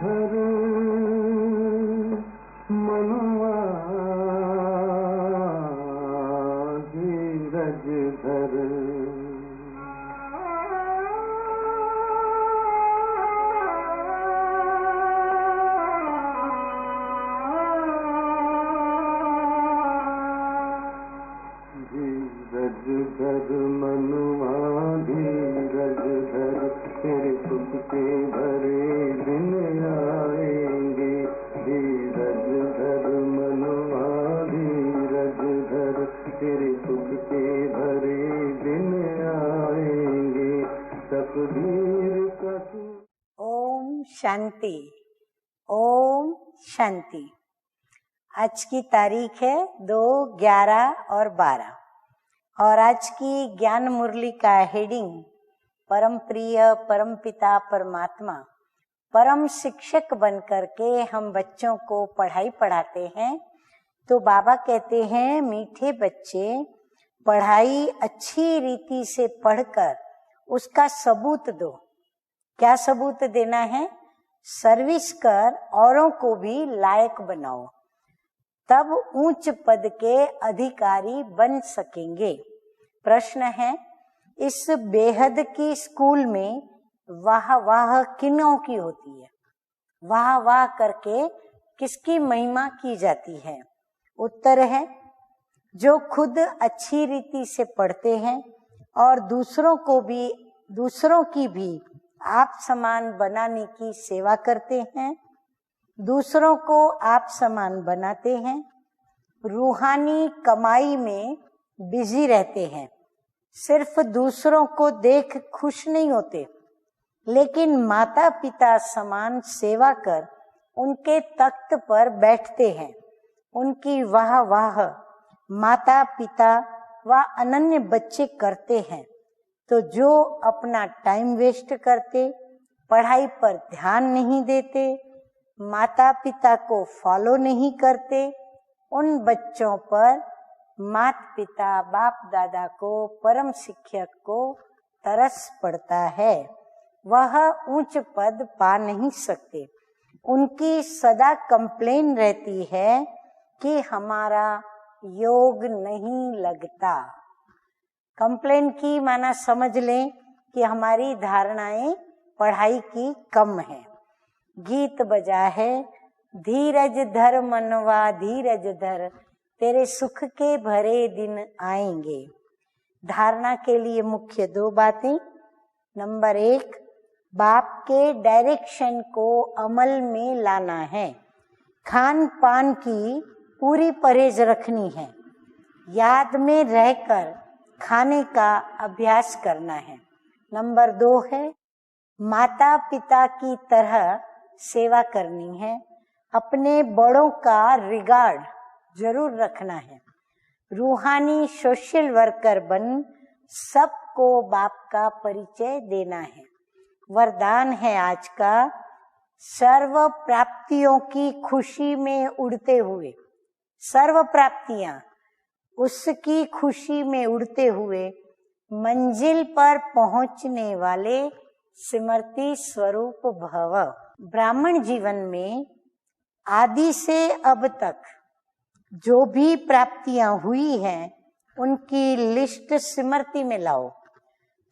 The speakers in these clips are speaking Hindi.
धर मनुआ धीरज धर। धीरज धर मनुआ धीरज धर, तेरे सुख के भरे दिन आएंगे। धीरज धर मनुआ धीरज धर, तेरे सुख के भरे दिन आएंगे। तकदीर का ओम शांति, ओम शांति। आज की तारीख है 2/11/12 और आज की ज्ञान मुरली का हेडिंग परम प्रिय परम पिता परमात्मा परम शिक्षक बनकर के हम बच्चों को पढ़ाई पढ़ाते हैं। तो बाबा कहते हैं मीठे बच्चे पढ़ाई अच्छी रीति से पढ़कर उसका सबूत दो। क्या सबूत देना है? सर्विस कर औरों को भी लायक बनाओ, तब उच्च पद के अधिकारी बन सकेंगे। प्रश्न है, इस बेहद की स्कूल में वाह वाह किनों की होती है? वाह वाह करके किसकी महिमा की जाती है? उत्तर है, जो खुद अच्छी रीति से पढ़ते हैं और दूसरों की भी आप समान बनाने की सेवा करते हैं, दूसरों को आप समान बनाते हैं, रूहानी कमाई में बिजी रहते हैं, सिर्फ दूसरों को देख खुश नहीं होते, लेकिन माता पिता समान सेवा कर उनके तख्त पर बैठते हैं। उनकी वाह वाह माता पिता व अनन्य बच्चे करते हैं। तो जो अपना टाइम वेस्ट करते, पढ़ाई पर ध्यान नहीं देते, माता पिता को फॉलो नहीं करते, उन बच्चों पर माता पिता बाप दादा को परम शिक्षक को तरस पड़ता है। वह उच्च पद पा नहीं सकते। उनकी सदा कंप्लेन रहती है कि हमारा योग नहीं लगता। कंप्लेन की माना समझ लें कि हमारी धारणाएं पढ़ाई की कम है। गीत बजा है, धीरज धर मनवा धीरज धर, तेरे सुख के भरे दिन आएंगे। धारणा के लिए मुख्य 2 बातें। नंबर 1, बाप के डायरेक्शन को अमल में लाना है। खान पान की पूरी परहेज रखनी है। याद में रहकर खाने का अभ्यास करना है। नंबर 2 है, माता पिता की तरह सेवा करनी है। अपने बड़ों का रिगार्ड जरूर रखना है। रूहानी सोशल वर्कर बन सबको बाप का परिचय देना है। वरदान है आज का, सर्व प्राप्तियों की खुशी में उड़ते हुए, सर्व प्राप्तियां उसकी खुशी में उड़ते हुए मंजिल पर पहुंचने वाले स्मृति स्वरूप भव। ब्राह्मण जीवन में आदि से अब तक जो भी प्राप्तियां हुई हैं उनकी लिस्ट स्मृति में लाओ।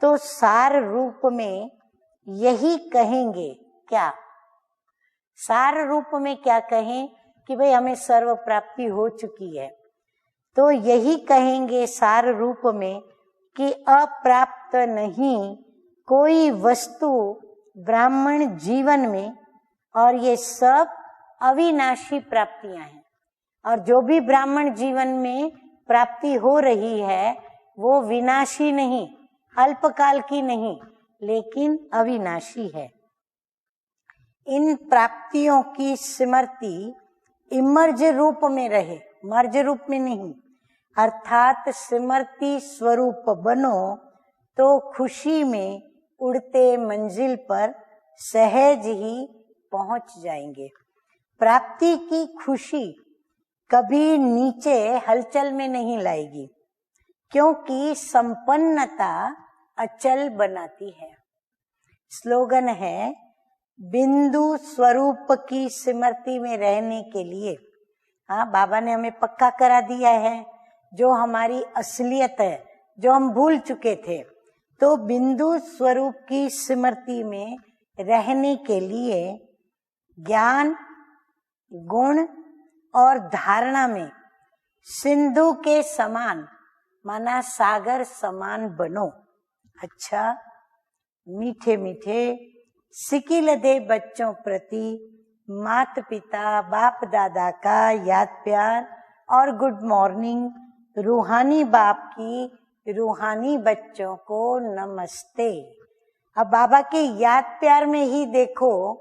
तो सार रूप में यही कहेंगे। क्या सार रूप में क्या कहें कि भाई हमें सर्व प्राप्ति हो चुकी है? तो यही कहेंगे सार रूप में कि अप्राप्त नहीं कोई वस्तु ब्राह्मण जीवन में, और ये सब अविनाशी प्राप्तियां हैं। और जो भी ब्राह्मण जीवन में प्राप्ति हो रही है वो विनाशी नहीं, अल्पकाल की नहीं, लेकिन अविनाशी है। इन प्राप्तियों की स्मृति इमर्ज रूप में रहे, मर्ज रूप में नहीं। अर्थात स्मृति स्वरूप बनो तो खुशी में उड़ते मंजिल पर सहज ही पहुंच जाएंगे। प्राप्ति की खुशी कभी नीचे हलचल में नहीं लाएगी, क्योंकि संपन्नता अचल बनाती है। स्लोगन है, बिंदु स्वरूप की स्मृति में रहने के लिए, हाँ, बाबा ने हमें पक्का करा दिया है जो हमारी असलियत है, जो हम भूल चुके थे। तो बिंदु स्वरूप की स्मृति में रहने के लिए ज्ञान, गुण और धारणा में सिंधु के समान, माना सागर समान बनो। अच्छा, मीठे मीठे सिकिल दे बच्चों प्रति माता पिता बाप दादा का याद प्यार और गुड मॉर्निंग। रूहानी बाप की रूहानी बच्चों को नमस्ते। अब बाबा के याद प्यार में ही देखो,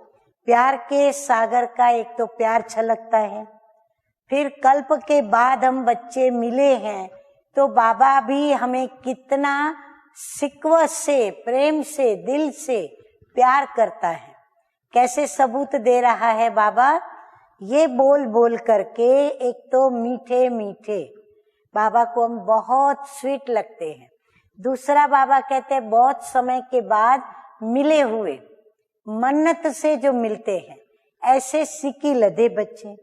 प्यार के सागर का एक तो प्यार छलकता है। फिर कल्प के बाद हम बच्चे मिले हैं तो बाबा भी हमें कितना सिकवा से, प्रेम से, दिल से प्यार करता है। कैसे सबूत दे रहा है बाबा? ये बोल बोल करके। एक तो मीठे मीठे, बाबा को हम बहुत स्वीट लगते हैं। दूसरा, बाबा कहते हैं बहुत समय के बाद मिले हुए, मन्नत से जो मिलते हैं, ऐसे सिकी लदे बच्चे।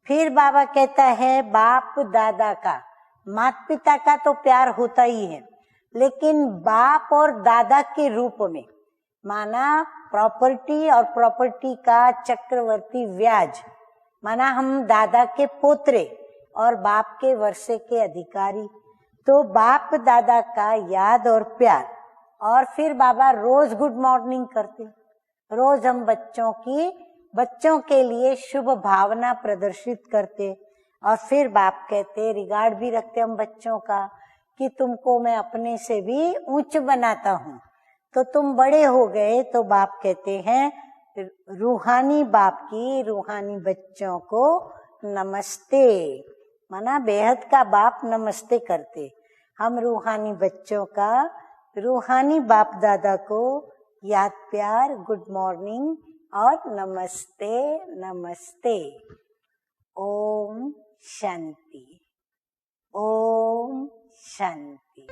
फिर बाबा कहता है बाप दादा का, माता पिता का तो प्यार होता ही है, लेकिन बाप और दादा के रूप में, माना प्रॉपर्टी और प्रॉपर्टी का चक्रवर्ती व्याज, माना हम दादा के पोतरे और बाप के वर्षे के अधिकारी। तो बाप दादा का याद और प्यार। और फिर बाबा रोज गुड मॉर्निंग करते, रोज हम बच्चों के लिए शुभ भावना प्रदर्शित करते। और फिर बाप कहते, रिगार्ड भी रखते हम बच्चों का, कि तुमको मैं अपने से भी ऊंच बनाता हूँ। तो तुम बड़े हो गए तो बाप कहते हैं रूहानी बाप की रूहानी बच्चों को नमस्ते। माना बेहद का बाप नमस्ते करते, हम रूहानी बच्चों का रूहानी बाप दादा को याद प्यार, गुड मॉर्निंग और नमस्ते नमस्ते। ओम शांति, ओम शांति।